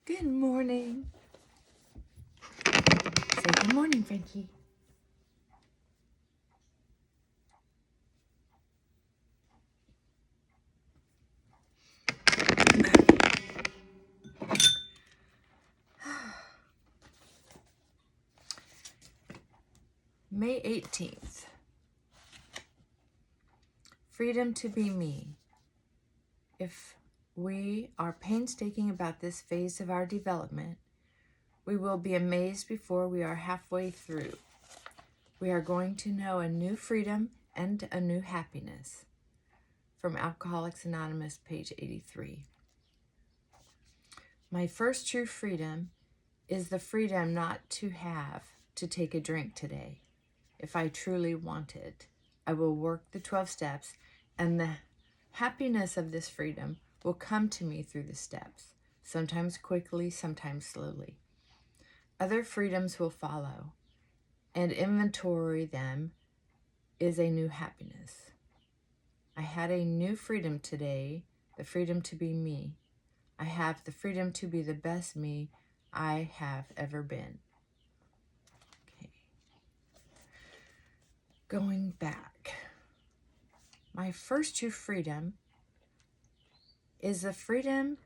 Good morning. Say good morning, Frankie. May 18th. Freedom to be me. If we are painstaking about this phase of our development, we will be amazed before we are halfway through. We are going to know a new freedom and a new happiness. From Alcoholics Anonymous, page 83. My first true freedom is the freedom not to have to take a drink today. If I truly want it, I will work the 12 steps, and the happiness of this freedom will come to me through the steps, sometimes quickly, sometimes slowly. Other freedoms will follow, and inventory them is a new happiness. I had a new freedom today, the freedom to be me. I have the freedom to be the best me I have ever been. Okay. Going back. My first true freedom is the freedom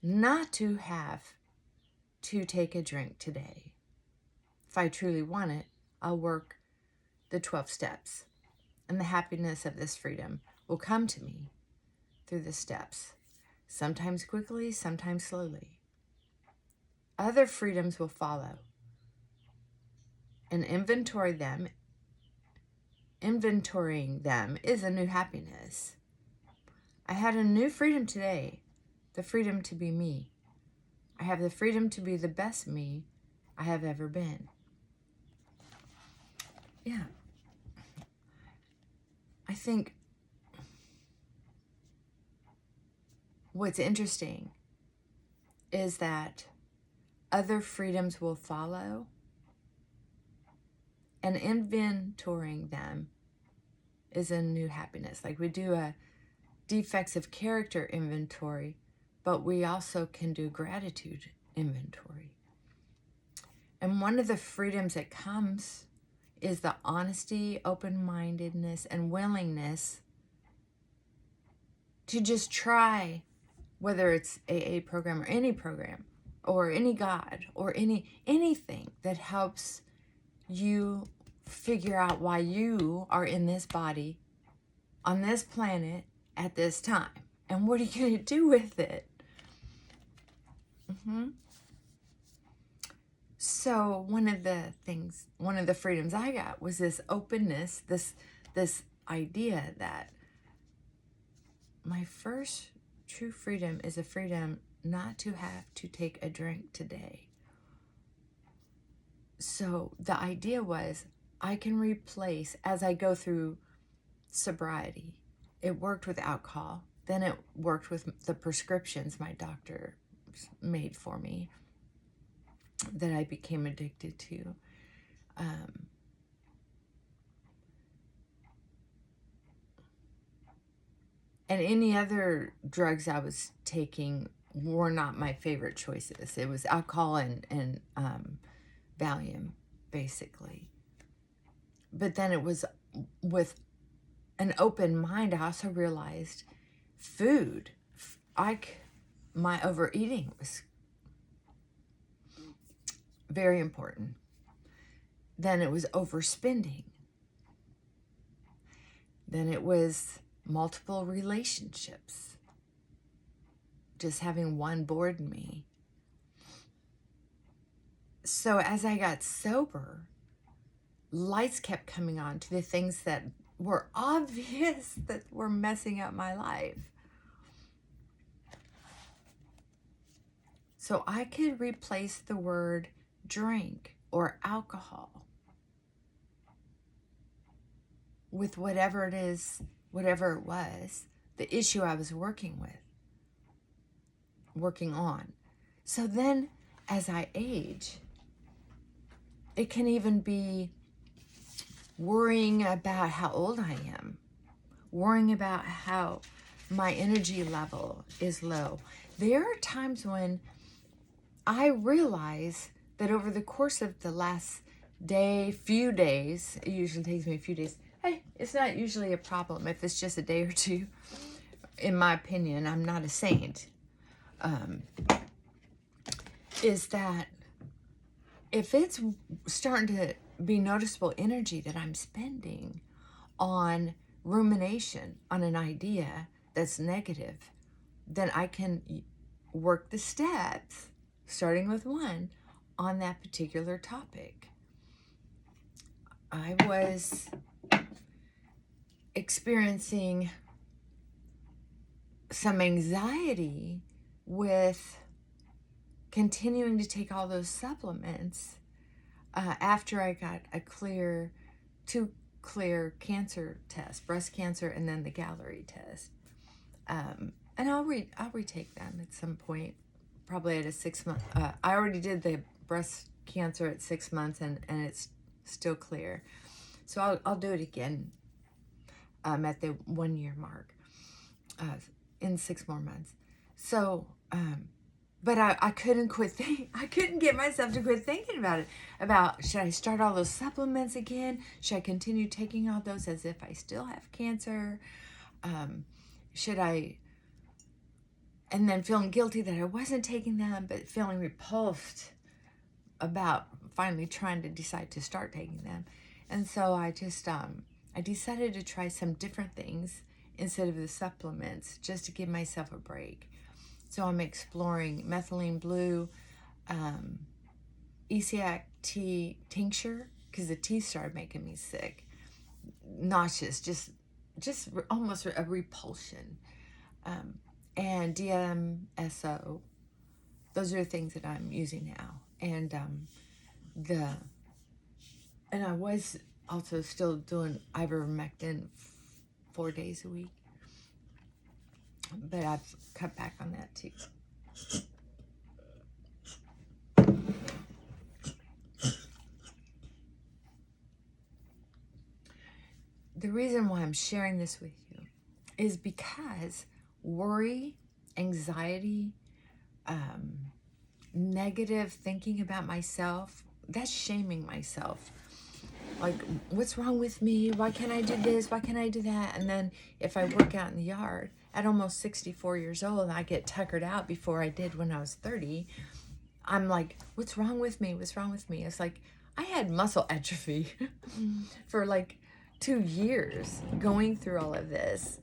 not to have to take a drink today. If I truly want it, I'll work the 12 steps, and the happiness of this freedom will come to me through the steps, sometimes quickly, sometimes slowly. Other freedoms will follow, and inventorying them is a new happiness. I had a new freedom today, the freedom to be me. I have the freedom to be the best me I have ever been. Yeah. I think what's interesting is that other freedoms will follow, and inventorying them is a new happiness. Like we do a defects of character inventory, but we also can do gratitude inventory. And one of the freedoms that comes is the honesty, open-mindedness, and willingness to just try, whether it's AA program or any God or anything that helps you figure out why you are in this body on this planet at this time, and what are you going to do with it? So one of the freedoms I got was this openness, this idea that my first true freedom is a freedom not to have to take a drink today. So the idea was I can replace, as I go through sobriety, it worked with alcohol, then it worked with the prescriptions my doctor made for me that I became addicted to. And any other drugs I was taking were not my favorite choices. It was alcohol and Valium, basically. But then it was with an open mind, I also realized food. My overeating was very important. Then it was overspending. Then it was multiple relationships. Just having one bored me. So as I got sober, lights kept coming on to the things that were obvious that were messing up my life. So I could replace the word drink or alcohol with whatever it was, the issue I was working on. So then as I age, it can even be worrying about how old I am, worrying about how my energy level is low. There are times when I realize that over the course of the last few days, it usually takes me a few days. Hey, it's not usually a problem if it's just a day or two. In my opinion, I'm not a saint. Is that if it's starting to be noticeable energy that I'm spending on rumination on an idea that's negative, then I can work the steps, starting with one, on that particular topic. I was experiencing some anxiety with continuing to take all those supplements after I got two clear cancer tests, breast cancer and then the Gallery test. And I'll retake them at some point, probably at a 6 month. I already did the breast cancer at 6 months, and it's still clear. So I'll do it again at the 1 year mark in 6 more months. So, but I couldn't quit thinking. I couldn't get myself to quit thinking about it. About, should I start all those supplements again? Should I continue taking all those as if I still have cancer? Should I? And then feeling guilty that I wasn't taking them, but feeling repulsed about finally trying to decide to start taking them. And so I just, I decided to try some different things instead of the supplements, just to give myself a break. So I'm exploring methylene blue, ECAC tea tincture, because the tea started making me sick, nauseous, just almost a repulsion, and DMSO. Those are the things that I'm using now, and I was also still doing ivermectin 4 days a week, but I've cut back on that too. The reason why I'm sharing this with you is because worry, anxiety, negative thinking about myself, that's shaming myself. Like, what's wrong with me? Why can't I do this? Why can't I do that? And then if I work out in the yard at almost 64 years old, I get tuckered out before I did when I was 30. I'm like, what's wrong with me? What's wrong with me? It's like, I had muscle atrophy for like 2 years going through all of this.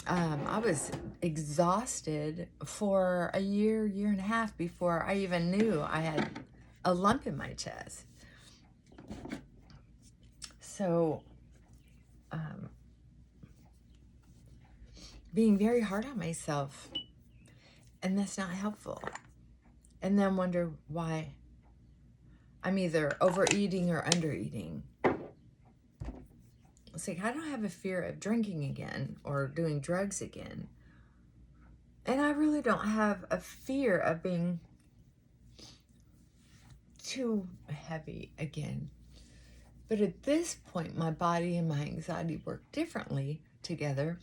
I was exhausted for a year and a half before I even knew I had a lump in my chest. So, being very hard on myself, and that's not helpful. And then wonder why I'm either overeating or undereating. It's like, I don't have a fear of drinking again or doing drugs again. And I really don't have a fear of being too heavy again. But at this point, my body and my anxiety work differently together.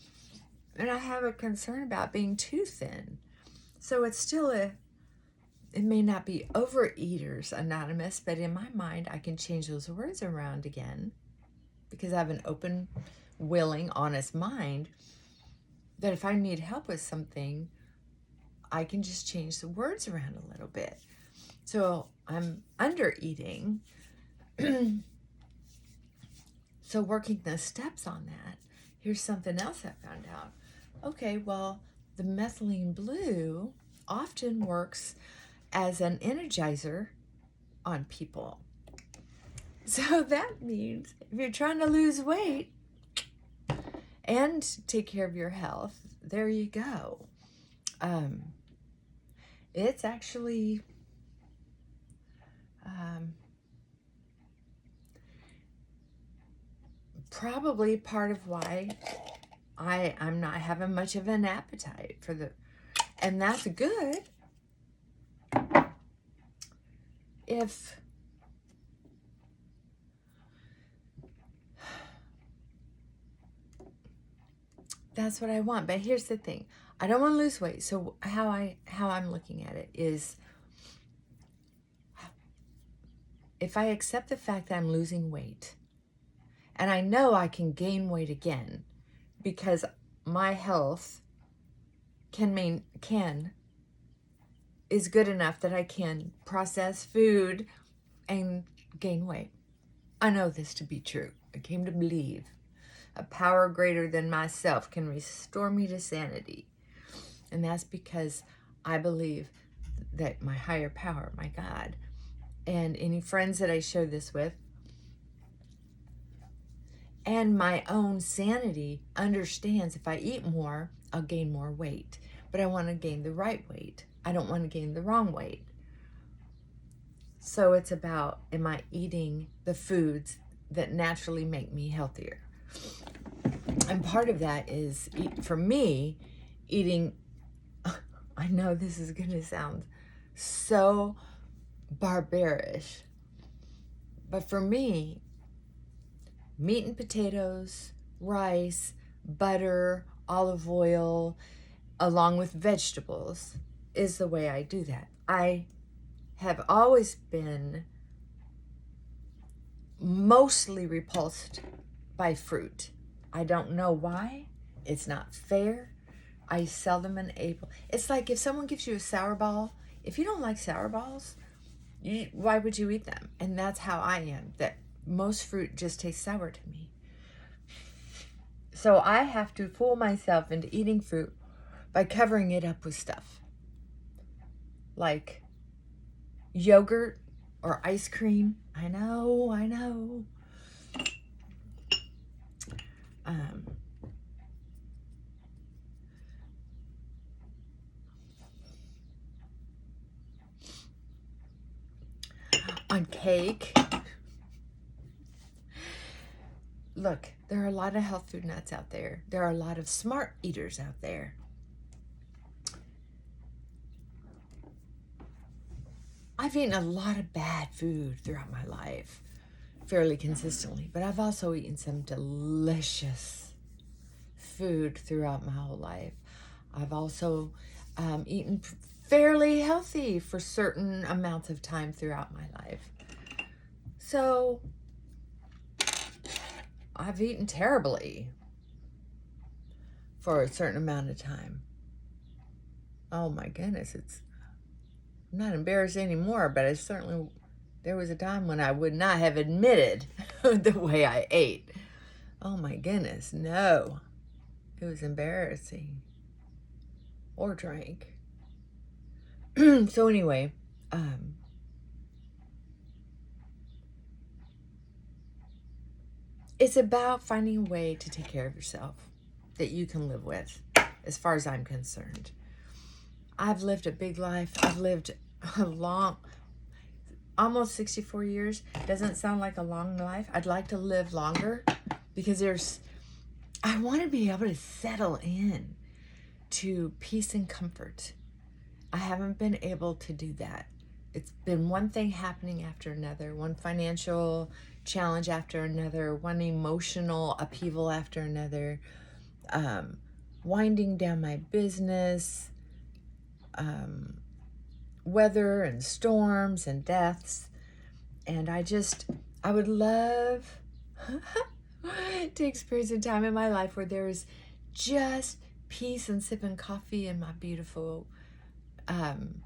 And I have a concern about being too thin. So it's still it may not be Overeaters Anonymous, but in my mind, I can change those words around again, because I have an open, willing, honest mind, that if I need help with something, I can just change the words around a little bit. So I'm under eating. So working the steps on that, here's something else I found out. Okay, well, the methylene blue often works as an energizer on people. So that means if you're trying to lose weight and take care of your health, there you go. It's actually probably part of why I'm not having much of an appetite for and that's good if that's what I want. But here's the thing, I don't want to lose weight. So how I'm looking at it is, if I accept the fact that I'm losing weight, and I know I can gain weight again because my health is good enough that I can process food and gain weight. I know this to be true. I came to believe a power greater than myself can restore me to sanity. And that's because I believe that my higher power, my God, and any friends that I share this with, and my own sanity understands if I eat more, I'll gain more weight. But I want to gain the right weight. I don't want to gain the wrong weight. So it's about, am I eating the foods that naturally make me healthier? And part of that is, for me, eating, I know this is going to sound so barbarish, but for me, meat and potatoes, rice, butter, olive oil, along with vegetables, is the way I do that. I have always been mostly repulsed by fruit. I don't know why. It's not fair. I seldom am able. It's like if someone gives you a sour ball, if you don't like sour balls, why would you eat them? And that's how I am. That most fruit just tastes sour to me. So I have to fool myself into eating fruit by covering it up with stuff like yogurt or ice cream. I know. On cake. Look, there are a lot of health food nuts out there. There are a lot of smart eaters out there. I've eaten a lot of bad food throughout my life, fairly consistently, but I've also eaten some delicious food throughout my whole life. I've also eaten fairly healthy for certain amounts of time throughout my life. So I've eaten terribly for a certain amount of time. Oh my goodness, I'm not embarrassed anymore, but there was a time when I would not have admitted the way I ate. Oh my goodness, no. It was embarrassing. Or drank. So anyway, it's about finding a way to take care of yourself that you can live with, as far as I'm concerned. I've lived a big life. I've lived a long, almost 64 years. Doesn't sound like a long life. I'd like to live longer because I want to be able to settle in to peace and comfort. I haven't been able to do that. It's been one thing happening after another, one financial challenge after another, one emotional upheaval after another, winding down my business, weather and storms and deaths. And I would love to experience a time in my life where there's just peace and sipping coffee and my beautiful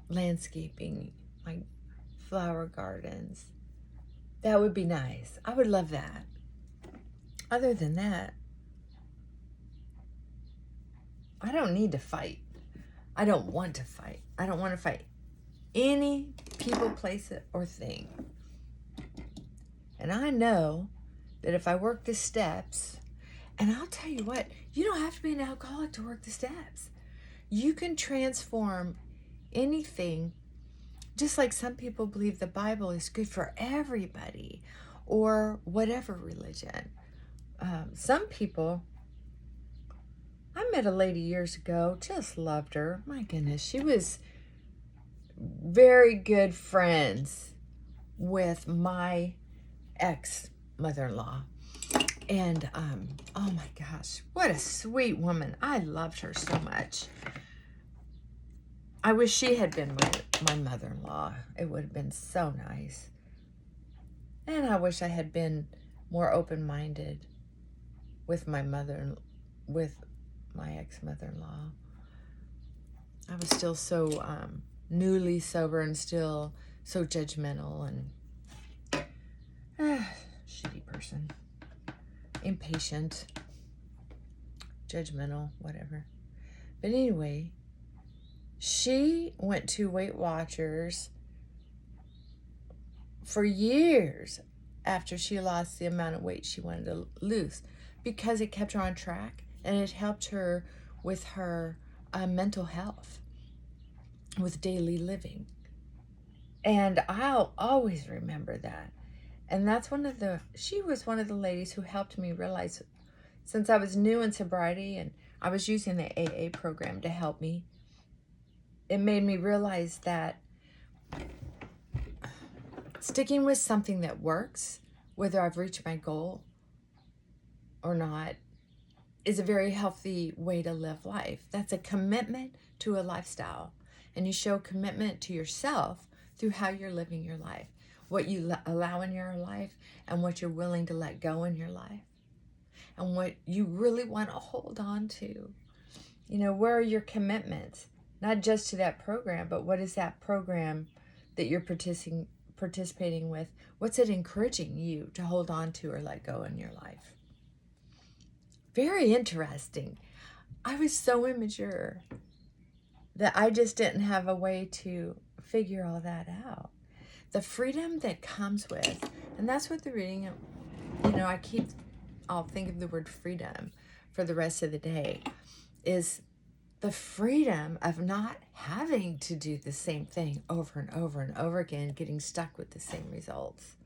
landscaping, my flower gardens. That would be nice. I would love that. Other than that, I don't need to fight. I don't want to fight. I don't want to fight any people, place, or thing. And I know that if I work the steps, and I'll tell you what, you don't have to be an alcoholic to work the steps. You can transform anything, just like some people believe the Bible is good for everybody or whatever religion. Some people, I met a lady years ago, just loved her. My goodness, she was very good friends with my ex-mother-in-law. And, oh my gosh, what a sweet woman. I loved her so much. I wish she had been my mother-in-law. It would have been so nice. And I wish I had been more open-minded with my with my ex-mother-in-law. I was still so newly sober and still so judgmental and shitty person. Impatient, judgmental, whatever. But anyway, she went to Weight Watchers for years after she lost the amount of weight she wanted to lose, because it kept her on track and it helped her with her mental health, with daily living. And I'll always remember that. And that's she was one of the ladies who helped me realize, since I was new in sobriety and I was using the AA program to help me, it made me realize that sticking with something that works, whether I've reached my goal or not, is a very healthy way to live life. That's a commitment to a lifestyle. And you show commitment to yourself through how you're living your life, what you allow in your life, and what you're willing to let go in your life, and what you really want to hold on to. You know, where are your commitments? Not just to that program, but what is that program that you're participating with? What's it encouraging you to hold on to or let go in your life? Very interesting. I was so immature that I just didn't have a way to figure all that out. The freedom that comes with, and that's what the reading, I'll think of the word freedom for the rest of the day, is the freedom of not having to do the same thing over and over and over again, getting stuck with the same results.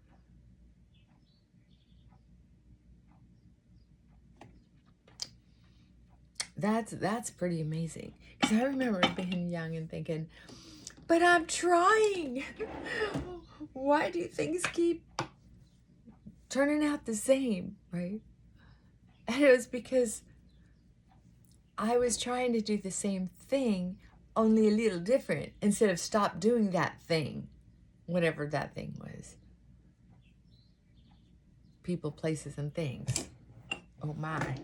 That's pretty amazing. Because I remember being young and thinking, but I'm trying. Why do things keep turning out the same, right? And it was because I was trying to do the same thing, only a little different, instead of stop doing that thing, whatever that thing was. People, places, and things. Oh my.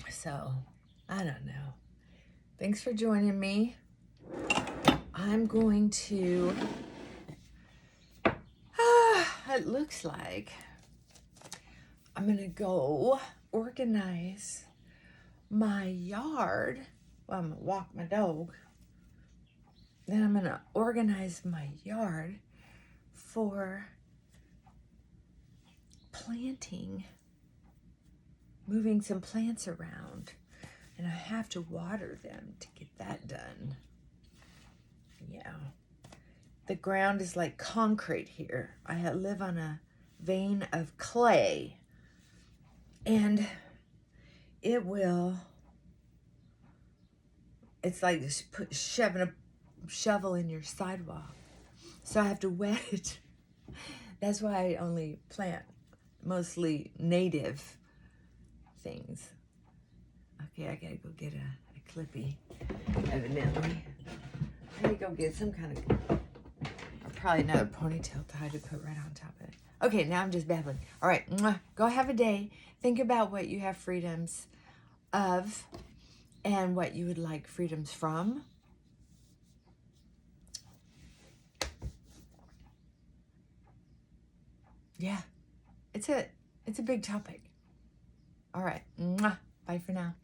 So, I don't know. Thanks for joining me. I'm going to, it looks like I'm going to go organize my yard. Well, I'm going to walk my dog. Then I'm going to organize my yard for planting, moving some plants around. And I have to water them to get that done. Yeah. The ground is like concrete here. I live on a vein of clay. And it's like just shoving a shovel in your sidewalk. So I have to wet it. That's why I only plant mostly native things. Okay, I gotta go get a clippy, evidently. I gotta go get some kind of, probably another ponytail tie to put right on top of it. Okay, now I'm just babbling. All right, go have a day. Think about what you have freedoms of and what you would like freedoms from. Yeah, it's a big topic. All right, bye for now.